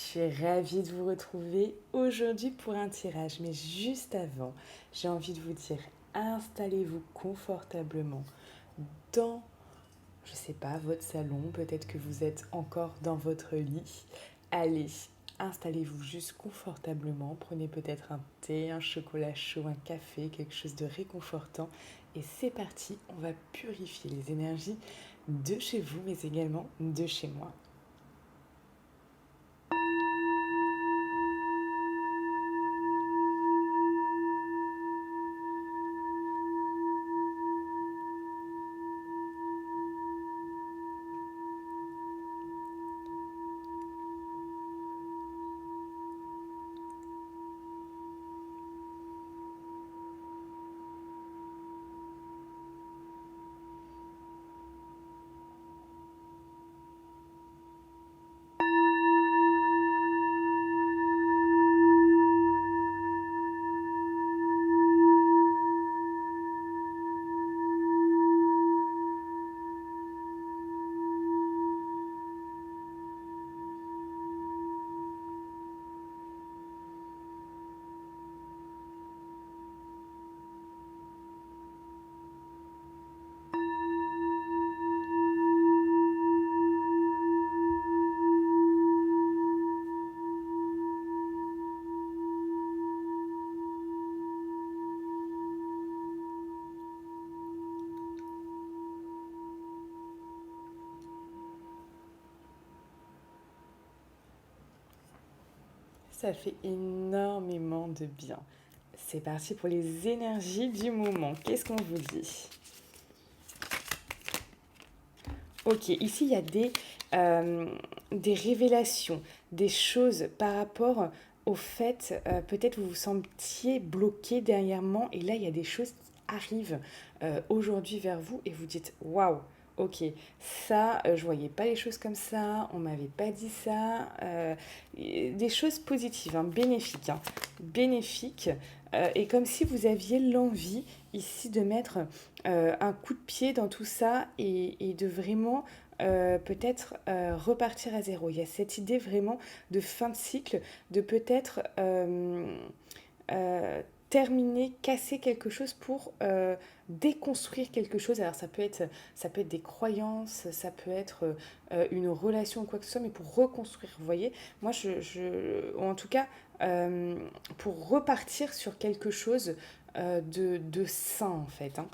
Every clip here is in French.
suis ravie de vous retrouver aujourd'hui pour un tirage. Mais juste avant, j'ai envie de vous dire, installez-vous confortablement dans, je sais pas, votre salon. Peut-être que vous êtes encore dans votre lit. Allez, installez-vous juste confortablement. Prenez peut-être un thé, un chocolat chaud, un café, quelque chose de réconfortant. Et c'est parti, on va purifier les énergies de chez vous, mais également de chez moi. Ça fait énormément de bien. C'est parti pour les énergies du moment. Qu'est-ce qu'on vous dit? Ok, ici il y a des révélations, des choses par rapport au fait, peut-être vous vous sentiez bloqué dernièrement et là il y a des choses qui arrivent aujourd'hui vers vous et vous dites waouh, ok, ça je voyais pas les choses comme ça, on m'avait pas dit ça, des choses positives, hein, bénéfiques, bénéfiques et comme si vous aviez l'envie ici de mettre un coup de pied dans tout ça et de vraiment peut-être repartir à zéro. Il y a cette idée vraiment de fin de cycle, de peut-être terminer, casser quelque chose pour déconstruire quelque chose. Alors ça peut être des croyances, ça peut être une relation ou quoi que ce soit, mais pour reconstruire, vous voyez, moi ou en tout cas, pour repartir sur quelque chose de sain en fait, hein.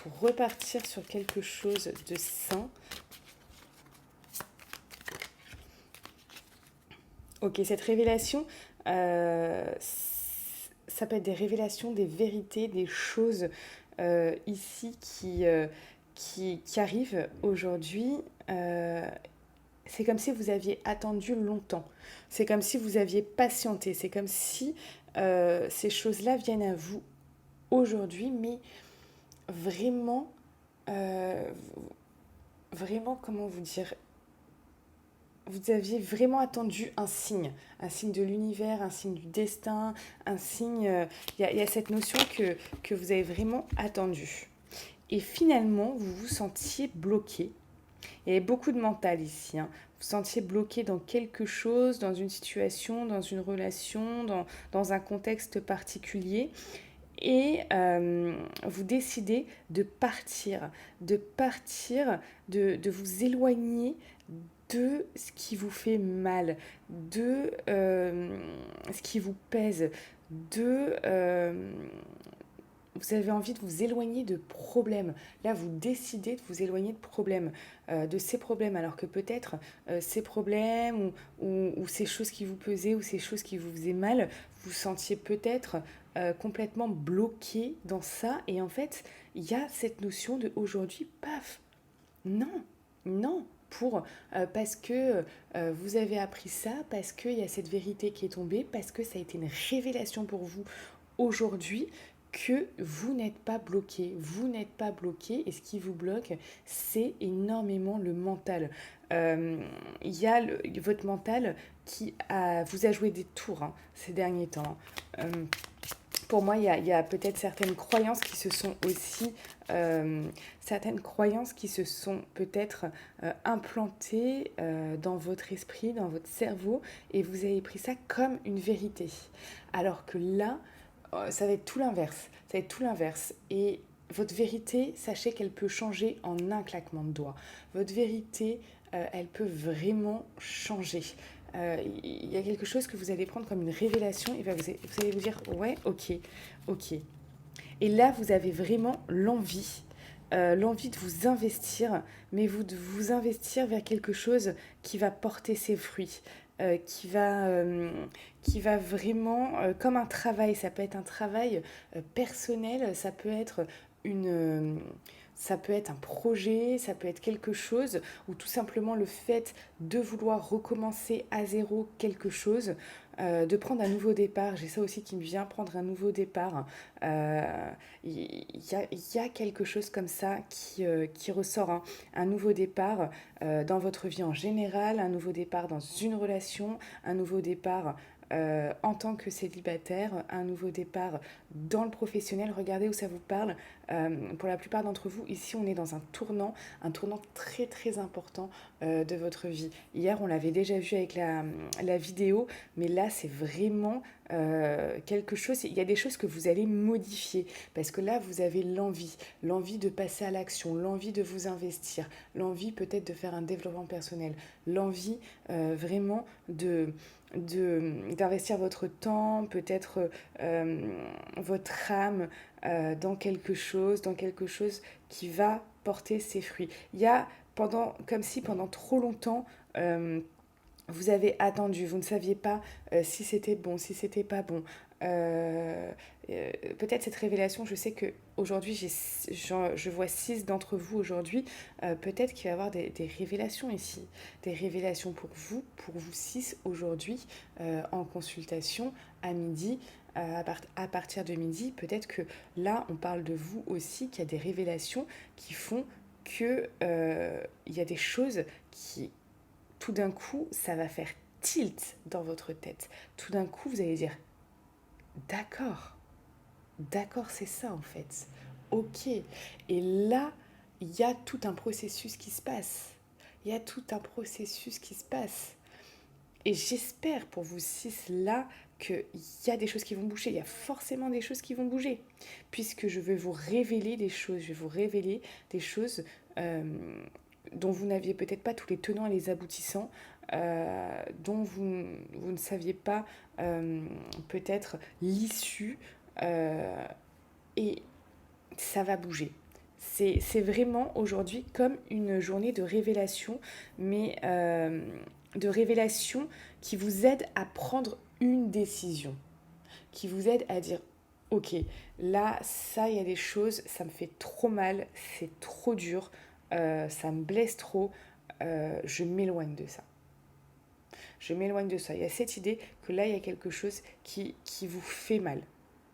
Pour repartir sur quelque chose de sain. Ok, cette révélation, ça peut être des révélations, des vérités, des choses ici qui arrivent aujourd'hui. C'est comme si vous aviez attendu longtemps. C'est comme si vous aviez patienté. C'est comme si ces choses-là viennent à vous aujourd'hui, mais vraiment, euh, vraiment, comment vous dire, vous aviez vraiment attendu un signe de l'univers, un signe du destin, un signe... y a cette notion que vous avez vraiment attendu. Et finalement, vous vous sentiez bloqué. Il y avait beaucoup de mental ici, hein. Vous vous sentiez bloqué dans quelque chose, dans une situation, dans une relation, dans un contexte particulier. Et vous décidez de partir, de vous éloigner de ce qui vous fait mal, de ce qui vous pèse, de... vous avez envie de vous éloigner de problèmes. Là, vous décidez de vous éloigner de ces problèmes, alors que peut-être ces problèmes ou ces choses qui vous pesaient ou ces choses qui vous faisaient mal, vous sentiez peut-être complètement bloqué dans ça. Et en fait, il y a cette notion de aujourd'hui, paf, non, non, parce que vous avez appris ça, parce qu'il y a cette vérité qui est tombée, parce que ça a été une révélation pour vous aujourd'hui que vous n'êtes pas bloqué. Vous n'êtes pas bloqué et ce qui vous bloque, c'est énormément le mental. Il y a votre mental vous a joué des tours, hein, ces derniers temps. Pour moi, il y a peut-être certaines croyances qui se sont aussi, certaines croyances qui se sont peut-être implantées dans votre esprit, dans votre cerveau, et vous avez pris ça comme une vérité. Alors que là, ça va être tout l'inverse. Ça va être tout l'inverse. Et votre vérité, sachez qu'elle peut changer en un claquement de doigts. Votre vérité, elle peut vraiment changer. Il y a quelque chose que vous allez prendre comme une révélation et vous allez vous dire ouais, ok, ok. Et là, vous avez vraiment l'envie de vous investir, mais de vous investir vers quelque chose qui va porter ses fruits, qui va vraiment, comme un travail, ça peut être un travail personnel, une... euh, ça peut être un projet, ça peut être quelque chose, ou tout simplement le fait de vouloir recommencer à zéro quelque chose, de prendre un nouveau départ. J'ai ça aussi qui me vient, prendre un nouveau départ. Il y a quelque chose comme ça qui ressort, hein. Un nouveau départ dans votre vie en général, un nouveau départ dans une relation, un nouveau départ en tant que célibataire, un nouveau départ dans le professionnel. Regardez où ça vous parle. Pour la plupart d'entre vous, ici, on est dans un tournant très très important de votre vie. Hier, on l'avait déjà vu avec la vidéo, mais là, c'est vraiment quelque chose. Il y a des choses que vous allez modifier parce que là, vous avez l'envie de passer à l'action, l'envie de vous investir, l'envie peut-être de faire un développement personnel, l'envie vraiment d'investir votre temps, peut-être votre âme dans quelque chose qui va porter ses fruits. Il y a comme si pendant trop longtemps, vous avez attendu, vous ne saviez pas si c'était bon, si c'était pas bon. Euh, Peut-être cette révélation, je sais que aujourd'hui je vois 6 d'entre vous aujourd'hui. Peut-être qu'il va y avoir des révélations ici, des révélations pour vous 6 aujourd'hui en consultation à midi. À partir de midi, peut-être que là, on parle de vous aussi, qu'il y a des révélations qui font que il y a des choses qui, tout d'un coup, ça va faire tilt dans votre tête. Tout d'un coup, vous allez dire, d'accord, d'accord, c'est ça en fait. Ok. Et là, il y a tout un processus qui se passe. Il y a tout un processus qui se passe. Et j'espère pour vous 6 là qu'il y a des choses qui vont bouger. Il y a forcément des choses qui vont bouger. Puisque je vais vous révéler des choses. Je vais vous révéler des choses euh, dont vous n'aviez peut-être pas tous les tenants et les aboutissants, dont vous ne saviez pas peut-être l'issue. Et ça va bouger. C'est vraiment aujourd'hui comme une journée de révélation, mais de révélation qui vous aide à prendre une décision, qui vous aide à dire, ok, là, ça, il y a des choses, ça me fait trop mal, c'est trop dur, ça me blesse trop, je m'éloigne de ça. Je m'éloigne de ça. Il y a cette idée que là, il y a quelque chose qui vous fait mal.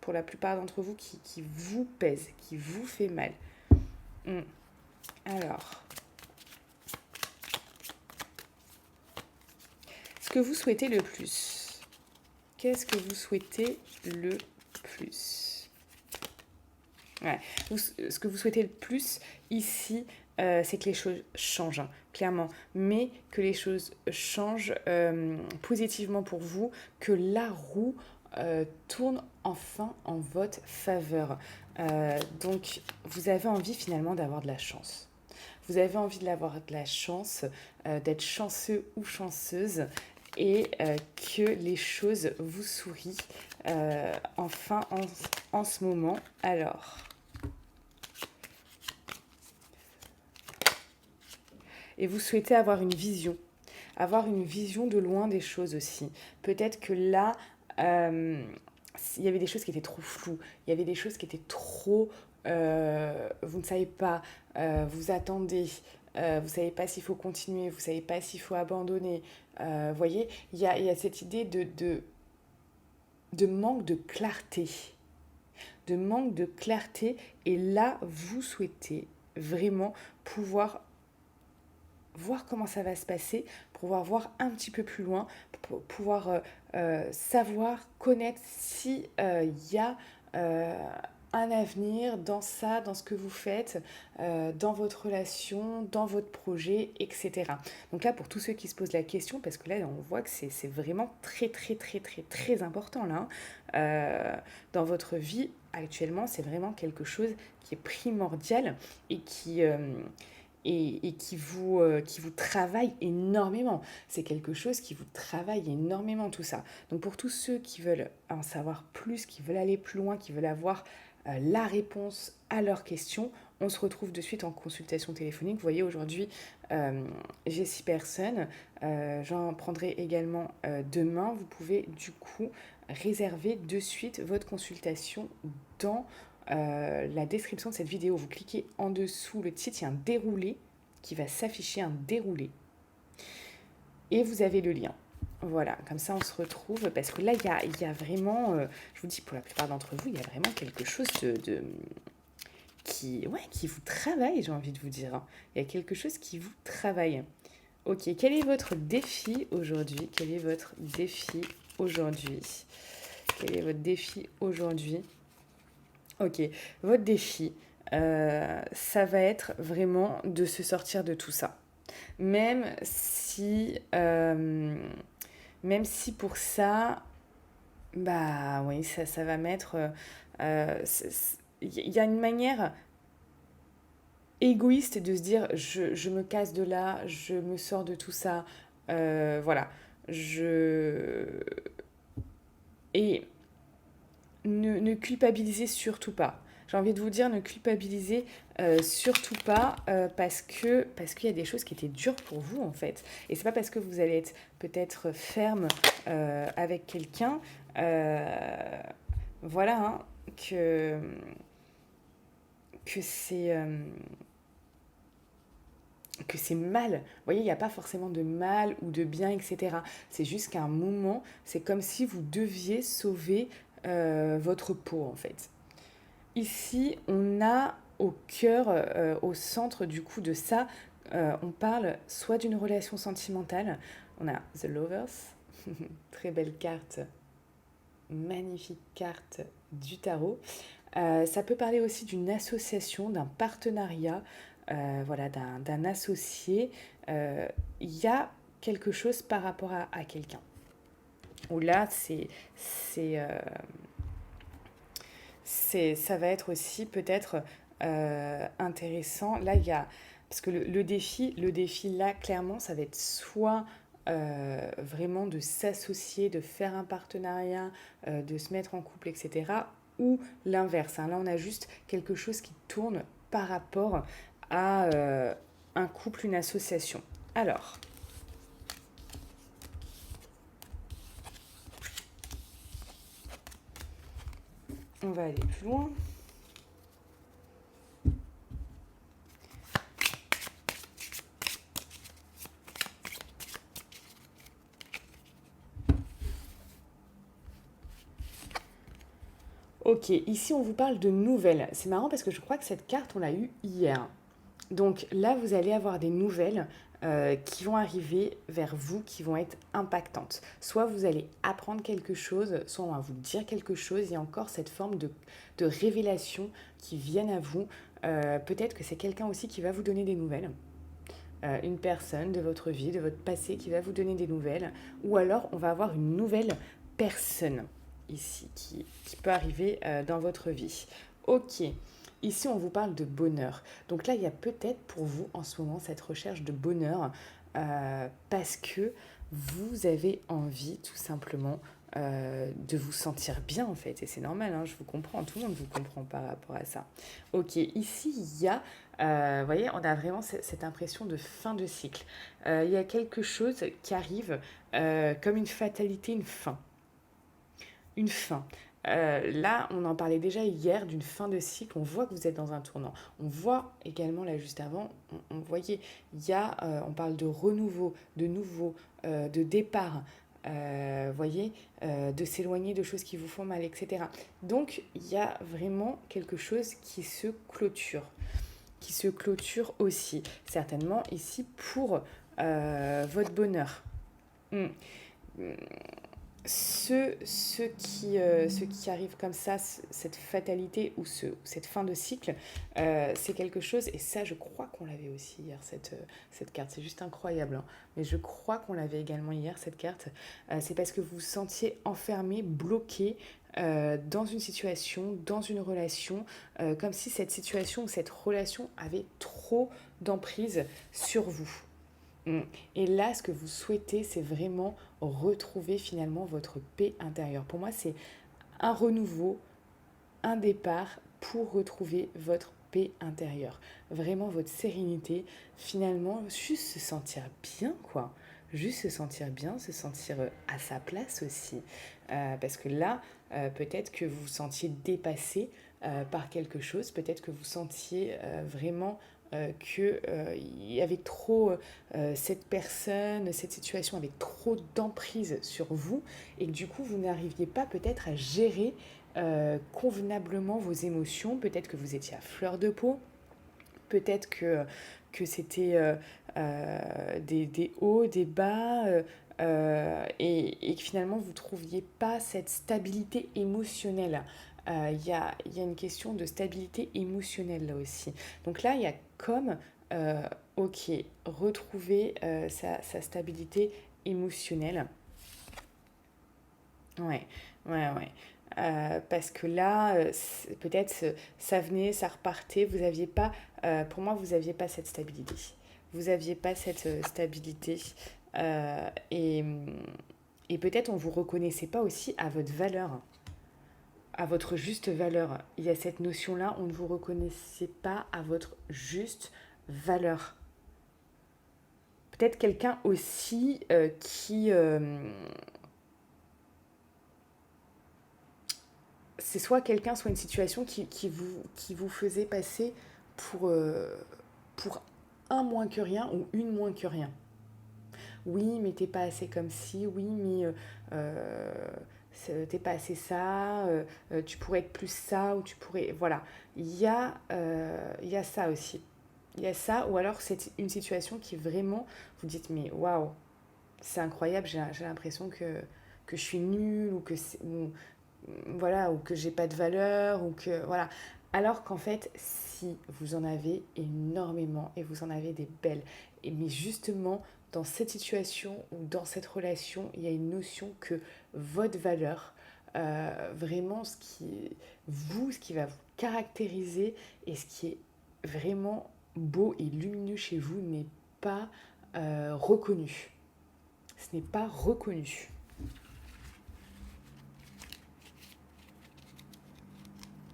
Pour la plupart d'entre vous, qui vous pèse, qui vous fait mal. Alors, ce que vous souhaitez le plus. Qu'est-ce que vous souhaitez le plus? Ouais. Ce que vous souhaitez le plus ici, c'est que les choses changent, hein, clairement. Mais que les choses changent positivement pour vous, que la roue tourne enfin en votre faveur. Donc, vous avez envie finalement d'avoir de la chance. Vous avez envie d'avoir de la chance, d'être chanceux ou chanceuse et que les choses vous sourient enfin en ce moment. Alors, et vous souhaitez avoir une vision de loin des choses aussi. Peut-être que là, il y avait des choses qui étaient trop floues, il y avait des choses qui étaient trop... vous ne savez pas, vous attendez, vous ne savez pas s'il faut continuer, vous ne savez pas s'il faut abandonner. Vous voyez, il y a cette idée de manque de clarté. De manque de clarté. Et là, vous souhaitez vraiment pouvoir voir comment ça va se passer, pouvoir voir un petit peu plus loin, pour pouvoir savoir, connaître si y a un avenir dans ça, dans ce que vous faites, dans votre relation, dans votre projet, etc. Donc là, pour tous ceux qui se posent la question, parce que là, on voit que c'est vraiment très, très, très, très, très important là, hein. Dans votre vie, actuellement, c'est vraiment quelque chose qui est primordial et qui vous travaille énormément. C'est quelque chose qui vous travaille énormément, tout ça. Donc pour tous ceux qui veulent en savoir plus, qui veulent aller plus loin, qui veulent avoir la réponse à leurs questions, on se retrouve de suite en consultation téléphonique. Vous voyez, aujourd'hui, j'ai 6 personnes. J'en prendrai également demain. Vous pouvez du coup réserver de suite votre consultation dans la description de cette vidéo. Vous cliquez en dessous le titre, il y a un déroulé qui va s'afficher, un déroulé. Et vous avez le lien. Voilà, comme ça on se retrouve, parce que là il y a vraiment, je vous dis pour la plupart d'entre vous, il y a vraiment quelque chose qui vous travaille, j'ai envie de vous dire, hein. Il y a quelque chose qui vous travaille. Ok, quel est votre défi aujourd'hui? Quel est votre défi aujourd'hui? Quel est votre défi aujourd'hui? Ok, votre défi, ça va être vraiment de se sortir de tout ça. Même si, euh, même si pour ça, bah oui, ça va mettre... Il y a une manière égoïste de se dire je me casse de là, je me sors de tout ça, voilà. Je... Et ne culpabilisez surtout pas. J'ai envie de vous dire, ne culpabilisez surtout pas parce qu'il y a des choses qui étaient dures pour vous en fait. Et c'est pas parce que vous allez être peut-être ferme avec quelqu'un, voilà, hein, que, que c'est que c'est mal. Vous voyez, il n'y a pas forcément de mal ou de bien, etc. C'est juste qu'à un moment, c'est comme si vous deviez sauver votre peau, en fait. Ici, on a au cœur, au centre du coup de ça, on parle soit d'une relation sentimentale, on a The Lovers, très belle carte, magnifique carte du tarot. Ça peut parler aussi d'une association, d'un partenariat, voilà, d'un associé. Il y a quelque chose par rapport à quelqu'un. Où là, c'est, euh, ça va être aussi peut-être intéressant. Là, il y a... Parce que le défi là, clairement, ça va être soit vraiment de s'associer, de faire un partenariat, de se mettre en couple, etc. Ou l'inverse, hein. Là, on a juste quelque chose qui tourne par rapport à un couple, une association. Alors, on va aller plus loin. Ok, ici on vous parle de nouvelles. C'est marrant parce que je crois que cette carte, on l'a eue hier. Donc là, vous allez avoir des nouvelles qui vont arriver vers vous, qui vont être impactantes. Soit vous allez apprendre quelque chose, soit on va vous dire quelque chose. Il y a encore cette forme de révélation qui viennent à vous. Peut-être que c'est quelqu'un aussi qui va vous donner des nouvelles. Une personne de votre vie, de votre passé qui va vous donner des nouvelles. Ou alors, on va avoir une nouvelle personne ici qui peut arriver dans votre vie. Ok. Ici, on vous parle de bonheur. Donc là, il y a peut-être pour vous en ce moment cette recherche de bonheur parce que vous avez envie tout simplement de vous sentir bien en fait. Et c'est normal, hein, je vous comprends, tout le monde vous comprend par rapport à ça. Ok, ici, il y a, vous voyez, on a vraiment cette impression de fin de cycle. Il y a quelque chose qui arrive comme une fatalité, une fin. Une fin. Là, on en parlait déjà hier d'une fin de cycle. On voit que vous êtes dans un tournant. On voit également, là juste avant, on voyait, il y a, on parle de renouveau, de nouveau, de départ, voyez, de s'éloigner de choses qui vous font mal, etc. Donc, il y a vraiment quelque chose qui se clôture aussi, certainement ici pour votre bonheur. Hmm. ceux qui arrivent comme ça, cette fatalité ou cette fin de cycle, c'est quelque chose, et ça je crois qu'on l'avait aussi hier, cette carte, c'est juste incroyable, hein. Mais je crois qu'on l'avait également hier, cette carte, c'est parce que vous vous sentiez enfermé, bloqué dans une situation, dans une relation, comme si cette situation ou cette relation avait trop d'emprise sur vous. Mm. Et là, ce que vous souhaitez, c'est vraiment retrouver finalement votre paix intérieure. Pour moi, c'est un renouveau, un départ pour retrouver votre paix intérieure. Vraiment votre sérénité, finalement, juste se sentir bien, quoi. Juste se sentir bien, se sentir à sa place aussi. Parce que là, peut-être que vous vous sentiez dépassé par quelque chose, peut-être que vous sentiez vraiment qu'il y avait trop, cette personne, cette situation avait trop d'emprise sur vous et que du coup vous n'arriviez pas peut-être à gérer convenablement vos émotions. Peut-être que vous étiez à fleur de peau, peut-être que c'était des hauts, des bas, et que finalement vous ne trouviez pas cette stabilité émotionnelle. Y a une question de stabilité émotionnelle là aussi. Donc là, il y a comme, ok, retrouver sa stabilité émotionnelle. Ouais, ouais. Parce que là, peut-être ça venait, ça repartait. Vous aviez pas, pour moi, vous aviez pas cette stabilité. Vous aviez pas cette stabilité. Euh, et, et peut-être on vous reconnaissait pas aussi à votre valeur, à votre juste valeur. Il y a cette notion-là, on ne vous reconnaissait pas à votre juste valeur. Peut-être quelqu'un aussi c'est soit quelqu'un, soit une situation qui vous faisait passer pour, euh, pour un moins que rien ou une moins que rien. Oui, mais t'es pas assez comme ci, oui, mais t'es pas assez ça, tu pourrais être plus ça, ou tu pourrais... Voilà, il y a ça aussi. Il y a ça, ou alors c'est une situation qui vraiment, vous dites, mais waouh, c'est incroyable, j'ai l'impression que je suis nulle, voilà, ou que j'ai pas de valeur, ou que voilà. Alors qu'en fait, si vous en avez énormément et vous en avez des belles, et mais justement dans cette situation ou dans cette relation, il y a une notion que votre valeur, vraiment ce qui va vous caractériser et ce qui est vraiment beau et lumineux chez vous n'est pas reconnu. Ce n'est pas reconnu.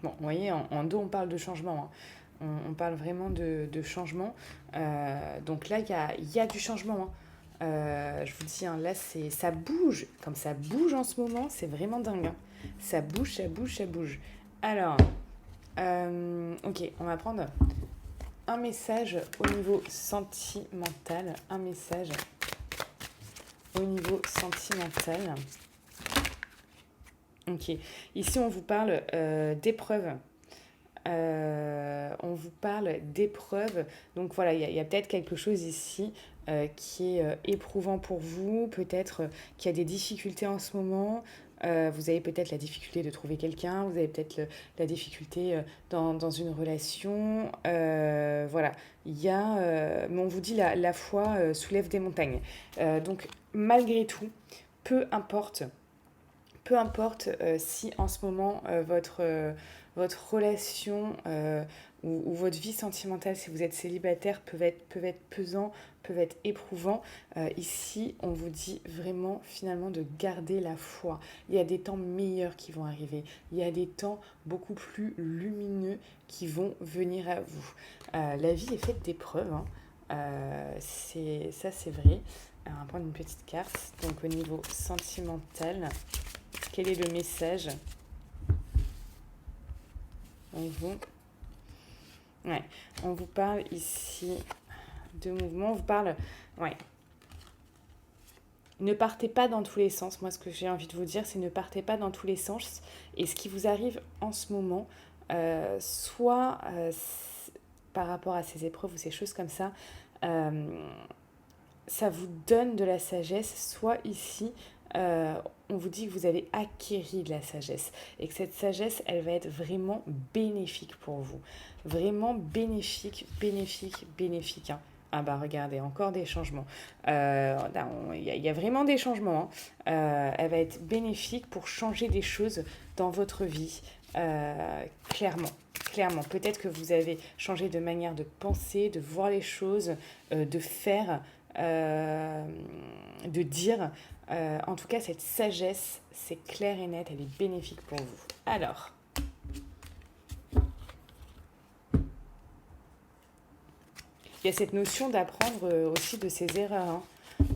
Bon, vous voyez, en dos, on parle de changement, hein. On parle vraiment de changement. Donc là, il y a du changement, hein. Je vous dis, hein, là, ça bouge. Comme ça bouge en ce moment, c'est vraiment dingue, hein. Ça bouge, ça bouge, ça bouge. Alors, ok, on va prendre un message au niveau sentimental. Un message au niveau sentimental. Ok, ici, on vous parle d'épreuves. On vous parle d'épreuves. Donc voilà, il y a peut-être quelque chose ici qui est éprouvant pour vous. Peut-être qu'il y a des difficultés en ce moment. Vous avez peut-être la difficulté de trouver quelqu'un. Vous avez peut-être la difficulté dans une relation. Voilà, mais on vous dit la foi soulève des montagnes. Donc malgré tout, peu importe peu importe si en ce moment votre relation ou votre vie sentimentale, si vous êtes célibataire, peuvent être pesant, peuvent être éprouvant. Ici, on vous dit vraiment finalement de garder la foi. Il y a des temps meilleurs qui vont arriver. Il y a des temps beaucoup plus lumineux qui vont venir à vous. La vie est faite d'épreuves, hein. C'est vrai. Alors, on va prendre une petite carte. Donc au niveau sentimental, quel est le message on vous... Ouais, on vous parle ici de mouvement, on vous parle... Ouais. Ne partez pas dans tous les sens. Moi, ce que j'ai envie de vous dire, c'est ne partez pas dans tous les sens. Et ce qui vous arrive en ce moment, soit par rapport à ces épreuves ou ces choses comme ça vous donne de la sagesse, soit ici, euh, on vous dit que vous avez acquéri de la sagesse et que cette sagesse, elle va être vraiment bénéfique pour vous. Vraiment bénéfique, bénéfique, bénéfique, hein. Ah bah regardez, encore des changements. Il y a vraiment des changements, hein. Elle va être bénéfique pour changer des choses dans votre vie, clairement. Clairement, peut-être que vous avez changé de manière de penser, de voir les choses, de faire, euh, de dire. En tout cas, cette sagesse, c'est clair et net, elle est bénéfique pour vous. Alors, il y a cette notion d'apprendre aussi de ses erreurs, hein.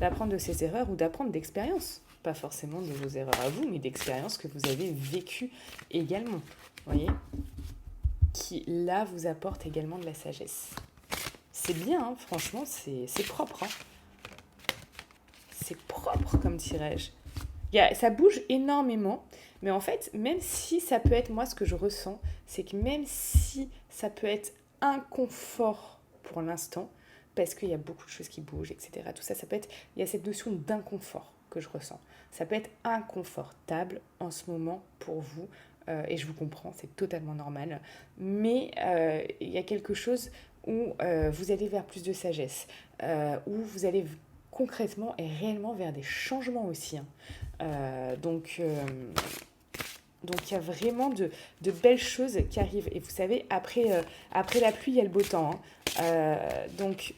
D'apprendre de ses erreurs ou d'apprendre d'expérience. Pas forcément de vos erreurs à vous, mais d'expériences que vous avez vécues également. Vous voyez, qui là vous apporte également de la sagesse. C'est bien, hein, franchement, c'est propre, hein. C'est propre comme tirage. Ça bouge énormément, mais en fait, même si ça peut être, moi, ce que je ressens, c'est que même si ça peut être inconfort pour l'instant, parce qu'il y a beaucoup de choses qui bougent, etc., tout ça, ça peut être, il y a cette notion d'inconfort que je ressens. Ça peut être inconfortable en ce moment pour vous, et je vous comprends, c'est totalement normal, mais il y a quelque chose où vous allez vers plus de sagesse, où vous allez concrètement et réellement vers des changements aussi, hein. Euh, donc, euh, donc il y a vraiment belles choses qui arrivent. Et vous savez, après la pluie, il y a le beau temps, hein. Donc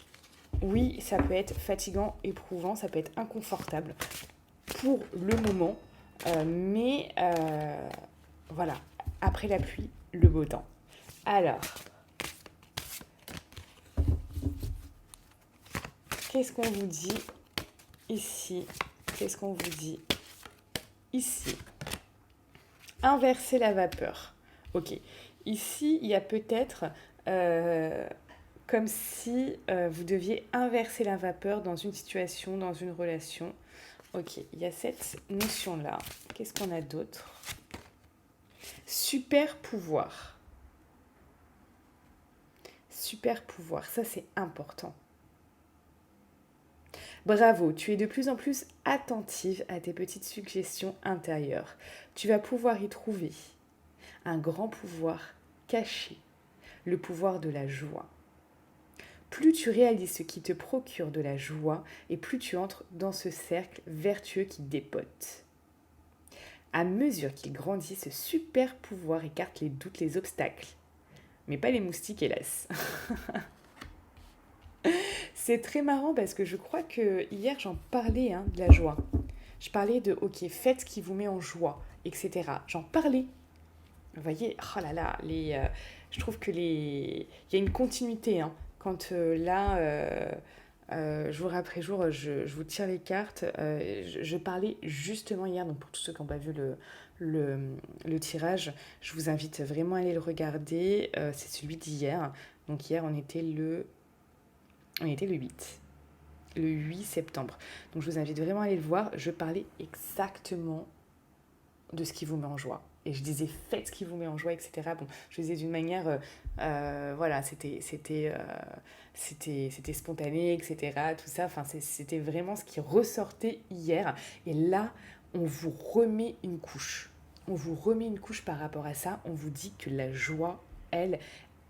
oui, ça peut être fatigant, éprouvant, ça peut être inconfortable pour le moment. Mais voilà, après la pluie, le beau temps. Alors, qu'est-ce qu'on vous dit ici? Qu'est-ce qu'on vous dit ici? Inverser la vapeur. Ok. Ici, il y a peut-être comme si vous deviez inverser la vapeur dans une situation, dans une relation. Ok, il y a cette notion-là. Qu'est-ce qu'on a d'autre? Super pouvoir. Super pouvoir, ça c'est important. Bravo, tu es de plus en plus attentive à tes petites suggestions intérieures. Tu vas pouvoir y trouver un grand pouvoir caché, le pouvoir de la joie. Plus tu réalises ce qui te procure de la joie et plus tu entres dans ce cercle vertueux qui dépote. À mesure qu'il grandit, ce super pouvoir écarte les doutes, les obstacles. Mais pas les moustiques, hélas. C'est très marrant parce que je crois que hier j'en parlais, hein, de la joie. Je parlais de, ok, faites ce qui vous met en joie, etc. J'en parlais. Vous voyez, oh là là, je trouve que il y a une continuité, hein. Quand là, jour après jour, je vous tire les cartes. Je parlais justement hier, donc pour tous ceux qui n'ont pas vu le, le tirage, je vous invite vraiment à aller le regarder. C'est celui d'hier. Donc hier, on était le 8. Le 8 septembre. Donc je vous invite vraiment à aller le voir. Je parlais exactement de ce qui vous met en joie. Et je disais faites ce qui vous met en joie, etc. Bon, je disais d'une manière, voilà, c'était spontané, etc. Tout ça, enfin, c'était vraiment ce qui ressortait hier. Et là, on vous remet une couche. On vous remet une couche par rapport à ça. On vous dit que la joie, elle,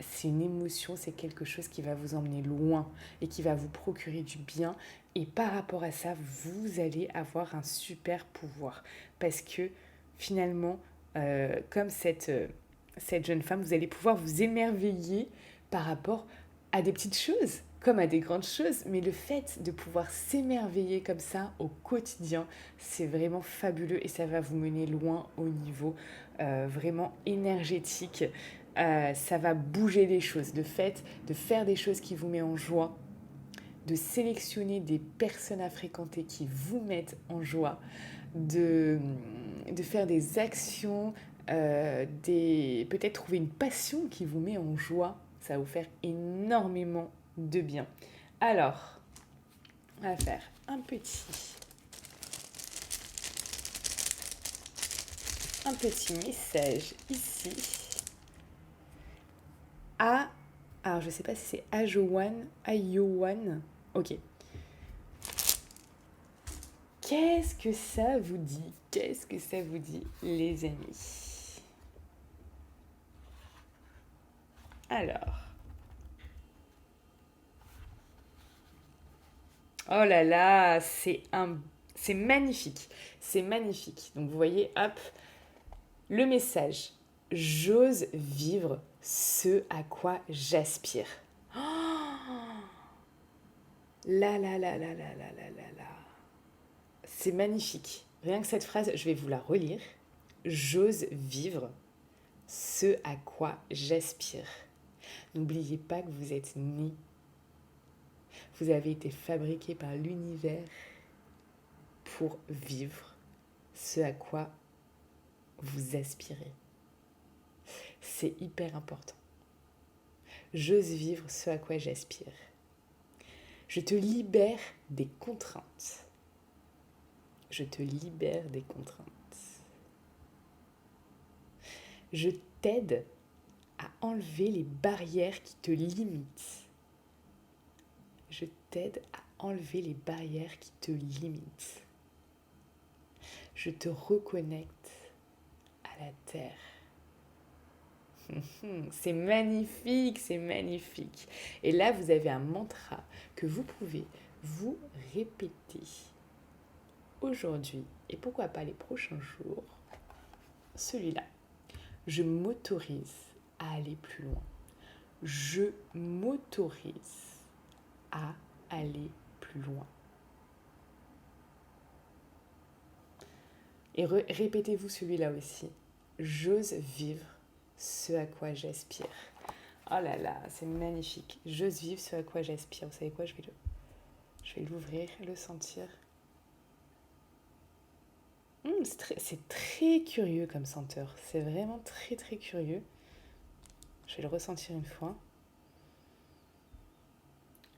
c'est une émotion, c'est quelque chose qui va vous emmener loin et qui va vous procurer du bien. Et par rapport à ça, vous allez avoir un super pouvoir. Parce que finalement, comme cette jeune femme, vous allez pouvoir vous émerveiller par rapport à des petites choses, comme à des grandes choses. Mais le fait de pouvoir s'émerveiller comme ça au quotidien, c'est vraiment fabuleux et ça va vous mener loin au niveau vraiment énergétique. Ça va bouger les choses. Le fait de faire des choses qui vous mettent en joie, de sélectionner des personnes à fréquenter qui vous mettent en joie, de faire des actions, peut-être trouver une passion qui vous met en joie. Ça va vous faire énormément de bien. Alors, on va faire un petit message ici à... Alors, je ne sais pas si c'est Ajowan, ok, Qu'est-ce que ça vous dit? Qu'est-ce que ça vous dit, les amis? Alors. Oh là là, c'est magnifique. C'est magnifique. Donc vous voyez, hop, le message. J'ose vivre ce à quoi j'aspire. Oh là là là là là là là là là. C'est magnifique. Rien que cette phrase, je vais vous la relire. J'ose vivre ce à quoi j'aspire. N'oubliez pas que vous êtes né. Vous avez été fabriqué par l'univers pour vivre ce à quoi vous aspirez. C'est hyper important. J'ose vivre ce à quoi j'aspire. Je te libère des contraintes. Je te libère des contraintes. Je t'aide à enlever les barrières qui te limitent. Je t'aide à enlever les barrières qui te limitent. Je te reconnecte à la terre. C'est magnifique, c'est magnifique. Et là, vous avez un mantra que vous pouvez vous répéter aujourd'hui et pourquoi pas les prochains jours. Celui-là. Je m'autorise à aller plus loin. Je m'autorise à aller plus loin. Et répétez-vous celui-là aussi. J'ose vivre ce à quoi j'aspire. Oh là là, c'est magnifique. J'ose vivre ce à quoi j'aspire. Vous savez quoi, je vais l'ouvrir, le sentir. C'est très curieux comme senteur. C'est vraiment très très curieux. Je vais le ressentir une fois.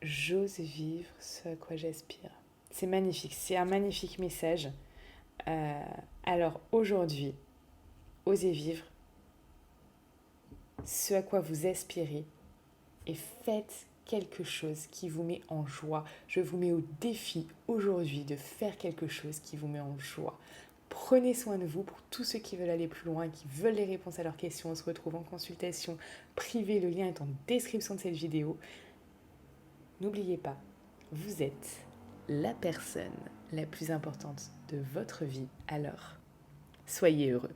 J'ose vivre ce à quoi j'aspire. C'est magnifique. C'est un magnifique message. Alors aujourd'hui, osez vivre ce à quoi vous aspirez et faites quelque chose qui vous met en joie. Je vous mets au défi aujourd'hui de faire quelque chose qui vous met en joie. Prenez soin de vous. Pour tous ceux qui veulent aller plus loin, qui veulent les réponses à leurs questions, on se retrouve en consultation privée. Le lien est en description de cette vidéo. N'oubliez pas, vous êtes la personne la plus importante de votre vie. Alors, soyez heureux.